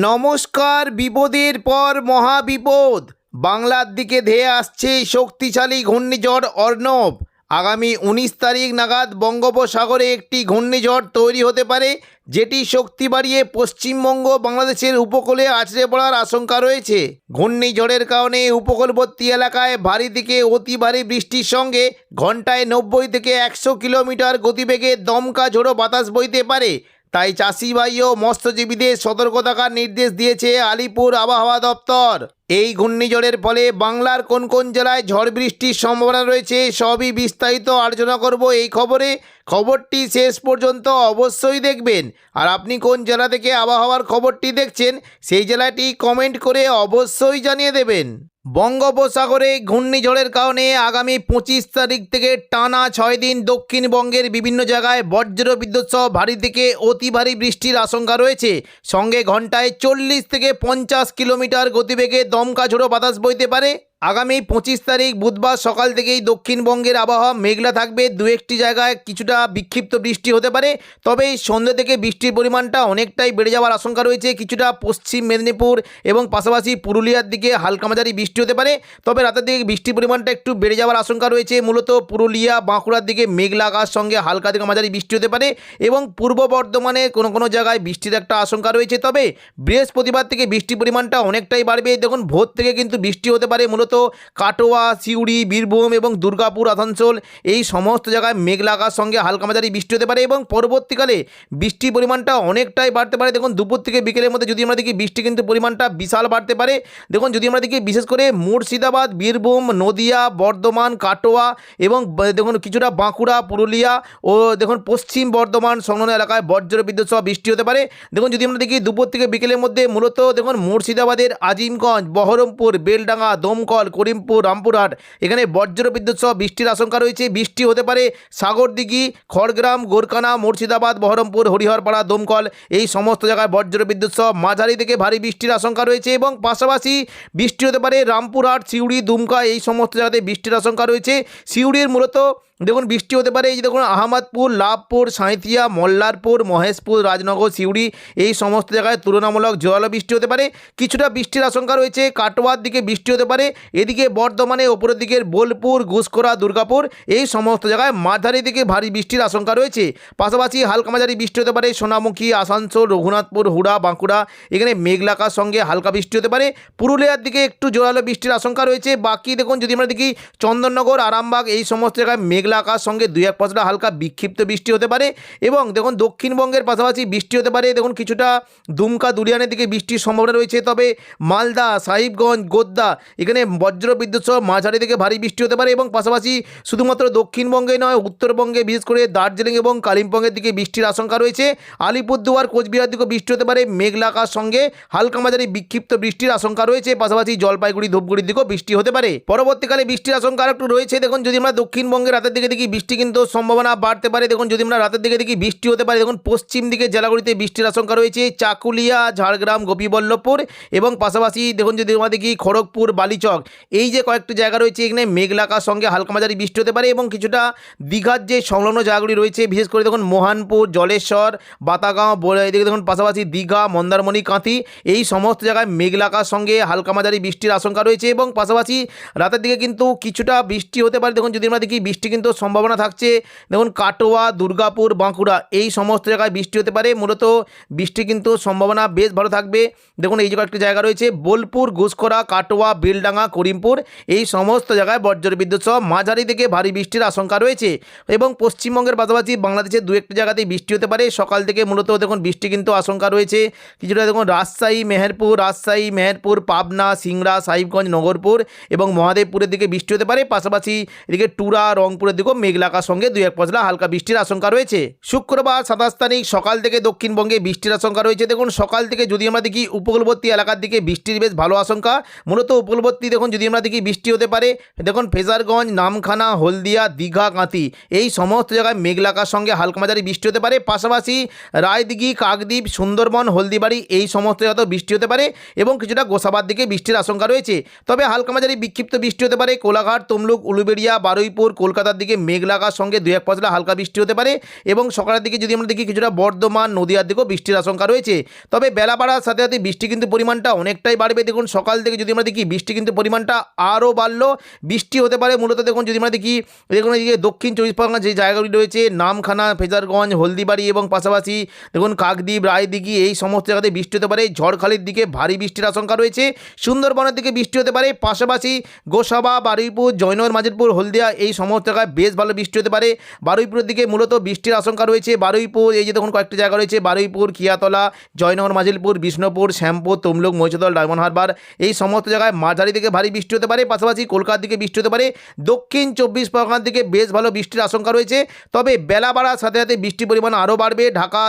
নমস্কার। বিপদের পর মহাবিপদ, বাংলার দিকে ধেয়ে আসছে শক্তিশালী ঘূর্ণিঝড় অর্ণব। আগামী 19 তারিখ নাগাদ বঙ্গোপসাগরে একটি ঘূর্ণিঝড় তৈরি হতে পারে, যেটি শক্তি বাড়িয়ে পশ্চিমবঙ্গ বাংলাদেশের উপকূলে আছড়ে পড়ার আশঙ্কা রয়েছে। ঘূর্ণিঝড়ের কারণে উপকূলবর্তী এলাকায় ভারী থেকে অতি ভারী বৃষ্টির সঙ্গে ঘন্টায় 90 থেকে 100 কিলোমিটার গতিবেগে দমকা ঝোড়ো বাতাস বইতে পারে। তাই চাষিভাই ও মৎস্যজীবীদের সতর্ক থাকার নির্দেশ দিয়েছে আলিপুর আবহাওয়া দপ্তর। এই ঘূর্ণিঝড়ের ফলে বাংলার কোন কোন জেলায় ঝড় বৃষ্টির সম্ভাবনা রয়েছে সবই বিস্তারিত আলোচনা করব এই খবরে। খবরটি শেষ পর্যন্ত অবশ্যই দেখবেন। আর আপনি কোন জেলা থেকে আবহাওয়ার খবরটি দেখছেন সেই জেলাটি কমেন্ট করে অবশ্যই জানিয়ে দেবেন। বঙ্গোপসাগরে ঘূর্ণিঝড়ের কারণে আগামী 25 তারিখ থেকে টানা 6 দিন দক্ষিণবঙ্গের বিভিন্ন জায়গায় বজ্র বিদ্যুৎ সহ ভারী থেকে অতি ভারী বৃষ্টির আশঙ্কা রয়েছে। সঙ্গে ঘন্টায় 40 থেকে 50 কিলোমিটার গতিবেগে দমকা ঝোড়ো বাতাস বইতে পারে। আগামী 25 তারিখ বুধবার সকাল থেকেই দক্ষিণবঙ্গের আবহাওয়া মেঘলা থাকবে, দু একটি জায়গায় কিছুটা বিক্ষিপ্ত বৃষ্টি হতে পারে। তবে এই সন্ধ্যে থেকে বৃষ্টির পরিমাণটা অনেকটাই বেড়ে যাওয়ার আশঙ্কা রয়েছে। কিছুটা পশ্চিম মেদিনীপুর এবং পাশাপাশি পুরুলিয়ার দিকে হালকা মাঝারি বৃষ্টি হতে পারে। তবে রাতের দিকে বৃষ্টির পরিমাণটা একটু বেড়ে যাওয়ার আশঙ্কা রয়েছে। মূলত পুরুলিয়া বাঁকুড়ার দিকে মেঘলা আকাশ সঙ্গে হালকা থেকে মাঝারি বৃষ্টি হতে পারে এবং পূর্ব বর্ধমানে কোনো কোনো জায়গায় বৃষ্টির একটা আশঙ্কা রয়েছে। তবে বৃহস্পতিবার থেকে বৃষ্টির পরিমাণটা অনেকটাই বাড়বে। দেখুন, ভোর থেকে কিন্তু বৃষ্টি হতে পারে। মূলত কাটোয়া, সিউড়ি, বীরভূম এবং দুর্গাপুর, আসানসোল এই সমস্ত জায়গায় মেঘলা আকাশ সঙ্গে হালকা মাঝারি বৃষ্টি হতে পারে এবং পরবর্তীকালে বৃষ্টির পরিমাণটা অনেকটাই বাড়তে পারে। দেখুন, দুপুর থেকে বিকেলের মধ্যে যদি আমরা দেখি বৃষ্টি কিন্তু পরিমাণটা বিশাল বাড়তে পারে। দেখুন, যদি আমরা দেখি বিশেষ করে মুর্শিদাবাদ, বীরভূম, নদিয়া, বর্ধমান, কাটোয়া এবং দেখুন কিছুটা বাঁকুড়া, পুরুলিয়া ও দেখুন পশ্চিম বর্ধমান সংলগ্ন এলাকায় বজ্র বিদ্যুৎ সহ বৃষ্টি হতে পারে। দেখুন, যদি আমরা দেখি দুপুর থেকে বিকেলের মধ্যে মূলত দেখুন মুর্শিদাবাদের আজিমগঞ্জ, বহরমপুর, বেলডাঙ্গা, দমকল, করিমপুর, রামপুরহাট এখানে বজ্র বিদ্যুৎ সহ বৃষ্টির আশঙ্কা রয়েছে। বৃষ্টি হতে পারে সাগরদিঘি, খড়গ্রাম, গোরকানা, মুর্শিদাবাদ, বহরমপুর, হরিহরপাড়া, দমকল এই সমস্ত জায়গায় বজ্র বিদ্যুৎ সহ মাঝারি থেকে ভারী বৃষ্টির আশঙ্কা রয়েছে এবং পাশাপাশি বৃষ্টি হতে পারে রামপুরহাট, সিউড়ি, দুমকা এই সমস্ত জায়গাতে বৃষ্টির আশঙ্কা রয়েছে। সিউড়ির মূলত দেখুন বৃষ্টি হতে পারে এই যে দেখুন আহমদপুর, লাভপুর, সাঁইথিয়া, মল্লারপুর, মহেশপুর, রাজনগর, সিউড়ি এই সমস্ত জায়গায় তুলনামূলক জোরালো বৃষ্টি হতে পারে। কিছুটা বৃষ্টির আশঙ্কা রয়েছে কাটোয়ার দিকে বৃষ্টি হতে পারে। এদিকে বর্ধমানে ওপরের দিকের বোলপুর, ঘুষকরা, দুর্গাপুর এই সমস্ত জায়গায় মাঝারি থেকে ভারী বৃষ্টির আশঙ্কা রয়েছে। পাশাপাশি হালকা মাঝারি বৃষ্টি হতে পারে সোনামুখী, আসানসোল, রঘুনাথপুর, হুড়া, বাঁকুড়া এখানে মেঘলা আকাশ সঙ্গে হালকা বৃষ্টি হতে পারে। পুরুলিয়ার দিকে একটু জোরালো বৃষ্টির আশঙ্কা রয়েছে। বাকি দেখুন যদি আমরা দেখি চন্দননগর, আরামবাগ এই সমস্ত জায়গায় মেঘলা আকাশ সঙ্গে 2-1 পশলা হালকা বিক্ষিপ্ত বৃষ্টি হতে পারে এবং দেখুন দক্ষিণবঙ্গের পাশাপাশি বৃষ্টি হতে পারে। দেখুন কিছুটা দুমকা, দুলিয়ানের দিকে বৃষ্টির সম্ভাবনা রয়েছে। তবে মালদা, সাহিবগঞ্জ, গোদ্দা এখানে বজ্র বিদ্যুৎ সহ মাঝারি থেকে ভারী বৃষ্টি হতে পারে এবং পাশাপাশি শুধুমাত্র দক্ষিণবঙ্গে নয় উত্তরবঙ্গে বিশেষ করে দার্জিলিং এবং কালিম্পংয়ের দিকে বৃষ্টির আশঙ্কা রয়েছে। আলিপুরদুয়ার, কোচবিহার দিকেও বৃষ্টি হতে পারে। মেঘলা আকাশ সঙ্গে হালকা মাঝারি বিক্ষিপ্ত বৃষ্টির আশঙ্কা রয়েছে। পাশাপাশি জলপাইগুড়ি, ধূপগুড়ির দিকেও বৃষ্টি হতে পারে। পরবর্তীকালে বৃষ্টির আশঙ্কা একটু রয়েছে। দেখুন যদি আমরা দক্ষিণবঙ্গের রাতের দিকে দেখি বৃষ্টি কিন্তু সম্ভাবনা বাড়তে পারে। দেখুন যদি আমরা রাতের দিকে দেখি বৃষ্টি হতে পারে। দেখুন পশ্চিম দিকে জেলাগুলিতে বৃষ্টির আশঙ্কা রয়েছে। চাকুলিয়া, ঝাড়গ্রাম, গোপীবল্লভপুর এবং পাশাপাশি দেখুন যদি আমরা দেখি খড়গপুর, বালিচক এই যে কয়েকটি জায়গা রয়েছে এখানে মেঘলা আকাশ সঙ্গে হালকা মাঝারি বৃষ্টি হতে পারে এবং কিছুটা দীঘার যে সংলগ্ন জায়গাগুলি রয়েছে বিশেষ করে দেখুন মোহনপুর, জলেশ্বর, বাতাগাঁও এদিকে দেখুন পাশাপাশি দীঘা, মন্দারমণি, কাঁথি এই সমস্ত জায়গায় মেঘলা আকাশ সঙ্গে হালকা মাঝারি বৃষ্টির আশঙ্কা রয়েছে এবং পাশাপাশি রাতের দিকে কিন্তু কিছুটা বৃষ্টি হতে পারে। দেখুন যদি আমরা দেখি বৃষ্টি কিন্তু সম্ভাবনা থাকছে দেখুন কাটোয়া, দুর্গাপুর, বাঁকুড়া এই সমস্ত জায়গায় বৃষ্টি হতে পারে। মূলত বৃষ্টি কিন্তু সম্ভাবনা বেশ ভালো থাকবে। দেখুন এই যে কয়েকটি জায়গা রয়েছে বোলপুর, ঘুষকরা, কাটোয়া, বেলডাঙ্গা, করিমপুর এই সমস্ত জায়গায় বজ্র বিদ্যুৎ সহ মাঝারি থেকে ভারী বৃষ্টির আশঙ্কা রয়েছে এবং পশ্চিমবঙ্গের পাশাপাশি বাংলাদেশের 2-1 জায়গাতেই বৃষ্টি হতে পারে। সকাল থেকে মূলত দেখুন বৃষ্টি কিন্তু আশঙ্কা রয়েছে। কিছুটা দেখুন রাজশাহী, মেহেরপুর, পাবনা, সিংড়া, সাহিবগঞ্জ, নগরপুর এবং মহাদেবপুরের দিকে বৃষ্টি হতে পারে। পাশাপাশি এদিকে টুরা, রংপুরের দিকেও মেঘলা আকাশ সঙ্গে 2-1 পশলা হালকা বৃষ্টির আশঙ্কা রয়েছে। শুক্রবার 27 তারিখ সকাল থেকে দক্ষিণবঙ্গে বৃষ্টির আশঙ্কা রয়েছে। দেখুন সকাল থেকে যদি আমরা দেখি উপকূলবর্তী এলাকার দিকে বৃষ্টির বেশ ভালো আশঙ্কা। মূলত উপকূলবর্তী দেখুন যদি আমরা দেখি বৃষ্টি হতে পারে। দেখুন ফেজারগঞ্জ, নামখানা, হলদিয়া, দীঘা, কাঁথি এই সমস্ত জায়গায় মেঘলা আকাশ সঙ্গে হালকা মাঝারি বৃষ্টি হতে পারে। পাশাপাশি রায়দিঘি, কাকদ্বীপ, সুন্দরবন, হলদিবাড়ি এই সমস্ত জায়গাতেও বৃষ্টি হতে পারে এবং কিছুটা গোসাবার দিকে বৃষ্টির আশঙ্কা রয়েছে। তবে হালকা মাঝারি বিক্ষিপ্ত বৃষ্টি হতে পারে কোলাঘাট, তমলুক, উলুবেড়িয়া, বারুইপুর, কলকাতার দিকে মেঘলা আকাশ সঙ্গে 2-1 পশলা হালকা বৃষ্টি হতে পারে এবং সকালের দিকে যদি আমরা দেখি কিছুটা বর্ধমান নদিয়ার দিকেও বৃষ্টির আশঙ্কা রয়েছে। তবে বেলা বাড়ার সাথে সাথে বৃষ্টি কিন্তু পরিমাণটা অনেকটাই বাড়বে। দেখুন সকাল থেকে যদি আমরা দেখি বৃষ্টি কিন্তু পরিমাণটা আরও বাড়লো, বৃষ্টি হতে পারে মূলত দেখুন যদি আমরা দেখি দেখুন এই যে দক্ষিণ 24 পরগনা যে জায়গাগুলি রয়েছে নামখানা, ফেজারগঞ্জ, হলদিবাড়ি এবং পাশাপাশি দেখুন কাকদ্বীপ, রায়দিঘি এই সমস্ত জায়গাতে বৃষ্টি হতে পারে। ঝড়খালির দিকে ভারী বৃষ্টির আশঙ্কা রয়েছে, সুন্দরবনের দিকে বৃষ্টি হতে পারে, পাশাপাশি গোসাবা, বারুইপুর, জয়নগর, মাজিদপুর, হলদিয়া এই সমস্ত জায়গায় বেশ ভালো বৃষ্টি হতে পারে। বারুইপুরের দিকে মূলত বৃষ্টির আশঙ্কা রয়েছে। বারুইপুর এই যে দেখুন কয়েকটি জায়গা রয়েছে, বারুইপুর, কিয়াতলা, জয়নগর, মাজিলপুর, বিষ্ণুপুর, শ্যামপুর, তমলুক, মহিষাদল, ডায়মন্ড হারবার এই সমস্ত জায়গায় মাঝারি থেকে ভারী বৃষ্টি হতে পারে। পাশাপাশি কলকাতার দিকে বৃষ্টি হতে পারে। দক্ষিণ 24 পরগনার দিকে বেশ ভালো বৃষ্টির আশঙ্কা রয়েছে। তবে বেলা বাড়ার সাথে সাথে বৃষ্টির পরিমাণ আরও বাড়বে। ঢাকা,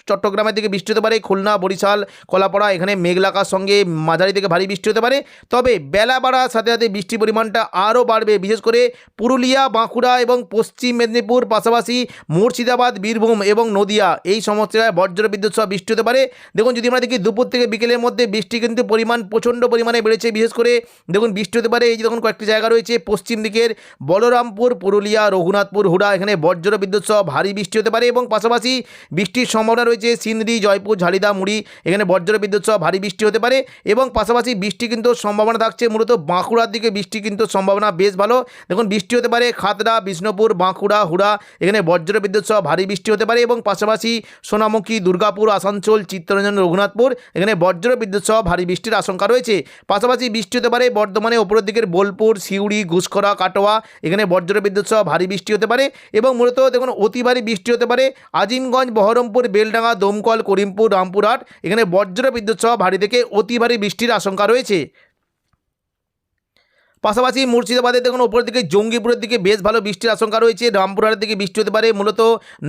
চট্টগ্রামের দিকে বৃষ্টি হতে পারে, খুলনা, বরিশাল, কলাপাড়া এখানে মেঘলা আকাশ সঙ্গে মাঝারি থেকে ভারী বৃষ্টি হতে পারে। তবে বেলা বাড়ার সাথে সাথে বৃষ্টির পরিমাণটা আরও বাড়বে, বিশেষ করে পুরুলিয়া, বাঁকুড়া এবং পশ্চিম মেদিনীপুর, পাশাপাশি মুর্শিদাবাদ, বীরভূম এবং নদিয়া এই সমস্ত জায়গায় বজ্র বিদ্যুৎ সহ বৃষ্টি হতে পারে। দেখুন যদি আমরা দেখি দুপুর থেকে বিকেলের মধ্যে বৃষ্টি কিন্তু পরিমাণ প্রচণ্ড পরিমাণে বেড়েছে। বিশেষ করে দেখুন বৃষ্টি হতে পারে এই যে দেখুন কয়েকটি জায়গা রয়েছে পশ্চিম দিকের বলরামপুর, পুরুলিয়া, রঘুনাথপুর, হুড়া এখানে বজ্র বিদ্যুৎ সহ ভারী বৃষ্টি হতে পারে এবং পাশাপাশি বৃষ্টির সম্ভাবনা রয়েছে সিন্দ্রি, জয়পুর, ঝালিদা, মুড়ি এখানে বজ্র বিদ্যুৎ সহ ভারী বৃষ্টি হতে পারে এবং পাশাপাশি বৃষ্টি কিন্তু সম্ভাবনা থাকছে মূলত বাঁকুড়ার দিকে বৃষ্টি কিন্তু সম্ভাবনা বেশ ভালো। দেখুন বৃষ্টি হতে পারে খাতড়া, বিষ্ণুপুর, বাঁকুড়া, হুড়া এখানে বজ্র বিদ্যুৎ সহ ভারী বৃষ্টি হতে পারে এবং পাশাপাশি সোনামুখী, দুর্গাপুর, আসানসোল, চিত্তরঞ্জন, রঘুনাথপুর এখানে বজ্র বিদ্যুৎ সহ ভারী বৃষ্টির আশঙ্কা রয়েছে। পাশাপাশি বৃষ্টি হতে পারে বর্ধমানে ওপরের দিকের বোলপুর, সিউড়ি, ঘুষখরা, কাটোয়া এখানে বজ্র বিদ্যুৎ সহ ভারী বৃষ্টি হতে পারে এবং মূলত দেখুন অতি ভারী বৃষ্টি হতে পারে আজিমগঞ্জ, বহরমপুর, বেলডাঙ্গা, দমকল, করিমপুর, রামপুরহাট এখানে বজ্র বিদ্যুৎ সহ ভারী থেকে অতি ভারী বৃষ্টির আশঙ্কা রয়েছে। পাশাপাশি মুর্শিদাবাদের দেখুন ওপরের দিকে জঙ্গিপুরের দিকে বেশ ভালো বৃষ্টির আশঙ্কা রয়েছে। রামপুরহাটের দিকে বৃষ্টি হতে পারে মূলত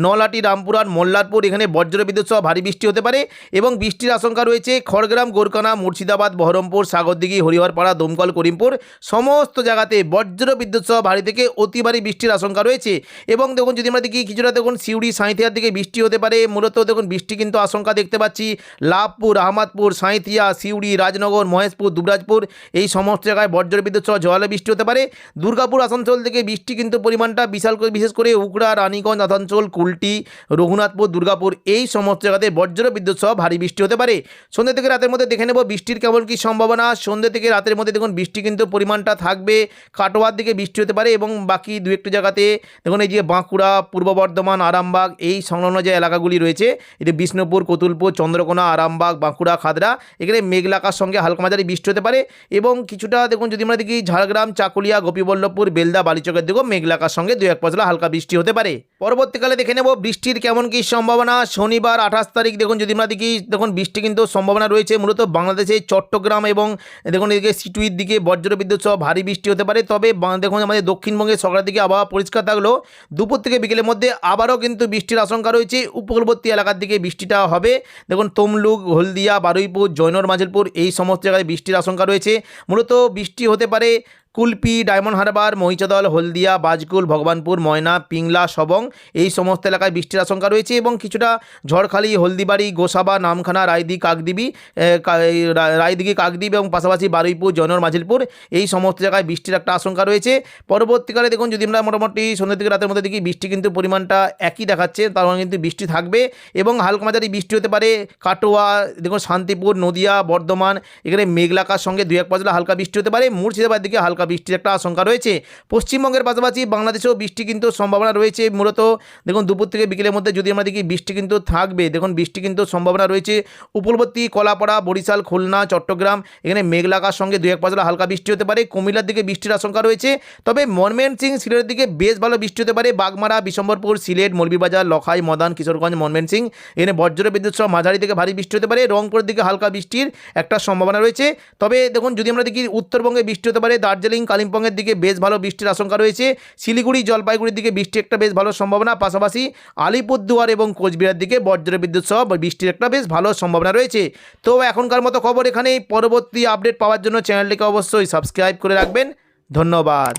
নলহাটি, রামপুরহাট, মোল্লারপুর এখানে বজ্র বিদ্যুৎ সহ ভারী বৃষ্টি হতে পারে এবং বৃষ্টির আশঙ্কা রয়েছে খড়গ্রাম, গোরকানা, মুর্শিদাবাদ, বহরমপুর, সাগরদিঘি, হরিহরপাড়া, দমকল, করিমপুর সমস্ত জায়গাতে বজ্র বিদ্যুৎ সহ ভারী থেকে অতি ভারী বৃষ্টির আশঙ্কা রয়েছে এবং দেখুন যদি আমরা দেখি কিছুটা দেখুন সিউড়ি, সাঁইথিয়ার দিকে বৃষ্টি হতে পারে মূলত দেখুন বৃষ্টি কিন্তু আশঙ্কা দেখতে পাচ্ছি লাভপুর, আহমদপুর, সাঁইথিয়া, সিউড়ি, রাজনগর, মহেশপুর, দুবরাজপুর এই সমস্ত জায়গায় বজ্র বিদ্যুৎ সহ জোয়ালে বৃষ্টি হতে পারে। দুর্গাপুর, আসানসোল থেকে বৃষ্টি কিন্তু পরিমাণটা বিশাল করে বিশেষ করে উকড়া, রানীগঞ্জ, আসানসোল, কুলটি, রঘুনাথপুর, দুর্গাপুর এই সমস্ত জায়গাতে বজ্র বিদ্যুৎ সহ ভারী বৃষ্টি হতে পারে। সন্ধ্যে থেকে রাতের মধ্যে দেখে নেব বৃষ্টির কেমন কী সম্ভাবনা। সন্ধ্যে থেকে রাতের মধ্যে দেখুন বৃষ্টি কিন্তু পরিমাণটা থাকবে, কাটোয়ার দিকে বৃষ্টি হতে পারে এবং বাকি দু একটি জায়গাতে দেখুন এই যে বাঁকুড়া, পূর্ব বর্ধমান, আরামবাগ এই সংলগ্ন যে এলাকাগুলি রয়েছে এটি বিষ্ণুপুর, কতুলপুর, চন্দ্রকোনা, আরামবাগ, বাঁকুড়া, খাদড়া এখানে মেঘলা আকাশ সঙ্গে হালকা মাঝারি বৃষ্টি হতে পারে এবং কিছুটা দেখুন যদি আমরা দেখি ঝাড়গ্রাম, চাকুলিয়া, গোপীবল্লভপুর, বেলদা, বালিচকের দিকেও মেঘলা আকাশ সঙ্গে 2-1 পশলা হালকা বৃষ্টি হতে পারে। পরবর্তীকালে দেখে নেব বৃষ্টির কেমন কী সম্ভাবনা। শনিবার 28 তারিখ দেখুন যদি আমরা দেখি দেখুন বৃষ্টি কিন্তু সম্ভাবনা রয়েছে মূলত বাংলাদেশে চট্টগ্রাম এবং দেখুন এদিকে সিটুইর দিকে বজ্র বিদ্যুৎ সহ ভারী বৃষ্টি হতে পারে। তবে দেখুন আমাদের দক্ষিণবঙ্গের সকালের দিকে আবহাওয়া পরিষ্কার থাকলেও দুপুর থেকে বিকেলের মধ্যে আবারও কিন্তু বৃষ্টির আশঙ্কা রয়েছে। উপকূলবর্তী এলাকার দিকে বৃষ্টিটা হবে। দেখুন তমলুক, হলদিয়া, বারুইপুর, জয়নগর, মাজিলপুর এই সমস্ত জায়গায় বৃষ্টির আশঙ্কা রয়েছে। মূলত বৃষ্টি হতে পারে কুলপি, ডায়মন্ড হারবার, মহিষাদল, হলদিয়া, বাজকুল, ভগবানপুর, ময়না, পিংলা, সবং এই সমস্ত এলাকায় বৃষ্টির আশঙ্কা রয়েছে এবং কিছুটা ঝড়খালি, হলদিবাড়ি, গোসাবা, নামখানা, রায়দিঘি, কাকদ্বীপ এবং পাশাপাশি বারুইপুর, জয়নগর, মাজিলপুর এই সমস্ত জায়গায় বৃষ্টির একটা আশঙ্কা রয়েছে। পরবর্তীকালে দেখুন যদি আমরা মোটামুটি সন্ধ্যা থেকে রাতের মধ্যে দেখি বৃষ্টি কিন্তু পরিমাণটা একই দেখাচ্ছে, তার মানে কিন্তু বৃষ্টি থাকবে এবং হালকা মাঝারি বৃষ্টি হতে পারে কাটোয়া, দেখুন শান্তিপুর, নদিয়া, বর্ধমান এখানে মেঘলা আকাশ সঙ্গে 2-1 পশলা হালকা বৃষ্টি হতে পারে। মুর্শিদাবাদ দিকে হালকা বৃষ্টির একটা আশঙ্কা রয়েছে। পশ্চিমবঙ্গের পাশাপাশি বাংলাদেশেও বৃষ্টি কিন্তু সম্ভাবনা রয়েছে। মূলত দেখুন দুপুর থেকে বিকেলের মধ্যে যদি আমরা দেখি বৃষ্টি কিন্তু থাকবে। দেখুন বৃষ্টি কিন্তু সম্ভাবনা রয়েছে উপকূলবর্তী কলাপাড়া, বরিশাল, খুলনা, চট্টগ্রাম এখানে মেঘলা আকাশ সঙ্গে 2-1 পশলা হালকা বৃষ্টি হতে পারে। কুমিল্লার দিকে বৃষ্টির আশঙ্কা রয়েছে। তবে ময়মনসিংহ, সিলেটের দিকে বেশ ভালো বৃষ্টি হতে পারে। বাগমারা, বিশম্বরপুর, সিলেট, মৌলভীবাজার, লখাই, মদান, কিশোরগঞ্জ, ময়মনসিংহ এখানে বজ্র বিদ্যুৎ সহ মাঝারি থেকে ভারী বৃষ্টি হতে পারে। রংপুরের দিকে হালকা বৃষ্টির একটা সম্ভাবনা রয়েছে। তবে দেখুন যদি আমরা দেখি উত্তরবঙ্গে বৃষ্টি হতে পারে। দার্জিলিং, কালিম্পংয়ের দিকে বেশ ভালো বৃষ্টির আশঙ্কা রয়েছে। শিলিগুড়ি, জলপাইগুড়ির দিকে বৃষ্টির একটা বেশ ভালো সম্ভাবনা। পাশাপাশি আলিপুরদুয়ার এবং কোচবিহার দিকে বজ্র বিদ্যুৎ সহ বৃষ্টির একটা বেশ ভালো সম্ভাবনা রয়েছে। তো এখনকার মতো খবর এখানেই। পরবর্তী আপডেট পাওয়ার জন্য চ্যানেলটিকে অবশ্যই সাবস্ক্রাইব করে রাখবেন। ধন্যবাদ।